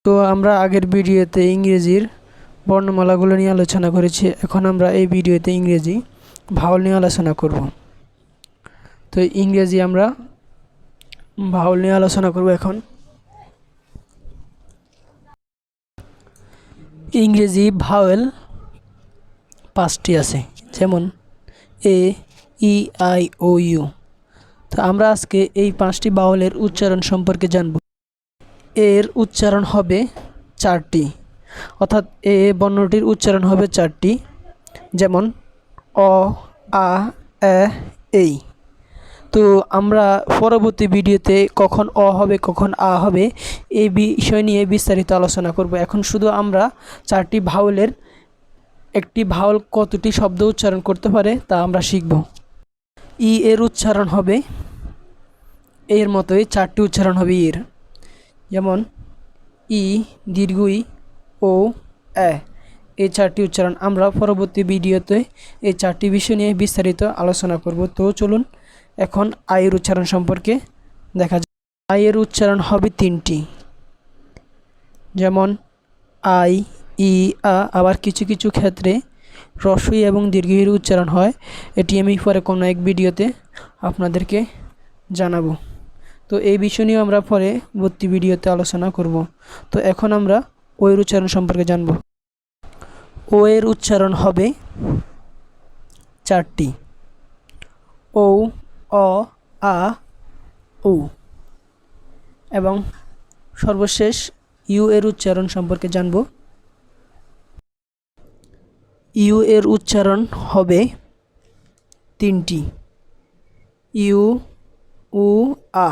তো আমরা আগের ভিডিওতে ইংরেজির বর্ণমালাগুলো নিয়ে আলোচনা করেছি। এখন আমরা এই ভিডিওতে ইংরেজি ভাওয়াল নিয়ে আলোচনা করব। তো ইংরেজি আমরা ভাওয়াল নিয়ে আলোচনা করব। এখন ইংরেজি ভাওয়েল 5টি আছে, যেমন এ, ই, আই, ও, ইউ। তো আমরা আজকে এই 5টি ভাওয়ালের উচ্চারণ সম্পর্কে জানব। এর উচ্চারণ হবে 4টি, অর্থাৎ এ বর্ণটির উচ্চারণ হবে 4টি, যেমন অ, আ, এ, এই। তো আমরা পরবর্তী ভিডিওতে কখন অ হবে কখন আ হবে এই বিষয় নিয়ে বিস্তারিত আলোচনা করব। এখন শুধু আমরা 4টি ভাওয়ালের একটি ভাওয়াল কতটি শব্দ উচ্চারণ করতে পারে তা আমরা শিখব। ই এর উচ্চারণ হবে এর মতোই, 4টি উচ্চারণ হবে এর, যেমন ই, দীর্ঘ ই, ও, এ। এই 4টি উচ্চারণ আমরা পরবর্তী ভিডিওতে এই 4টি বিষয় নিয়ে বিস্তারিত আলোচনা করব। তো চলুন এখন আয়ের উচ্চারণ সম্পর্কে দেখা যাক। আয়ের উচ্চারণ হবে 3টি, যেমন আই, ই, আ। আবার কিছু কিছু ক্ষেত্রে হ্রস্ব ই এবং দীর্ঘ ইর উচ্চারণ হয়। এটি আমি পরে কোনো এক ভিডিওতে আপনাদেরকে জানাবো। তো এই বিষয় নিয়ে আমরা পরবর্তী ভিডিওতে আলোচনা করব। তো এখন আমরা ও এর উচ্চারণ সম্পর্কে জানব। ও এর উচ্চারণ হবে 4টি, ও, অ, আ, ও। এবং সর্বশেষ ইউ এর উচ্চারণ সম্পর্কে জানব। ইউ এর উচ্চারণ হবে 3টি, ইউ, উ, আ।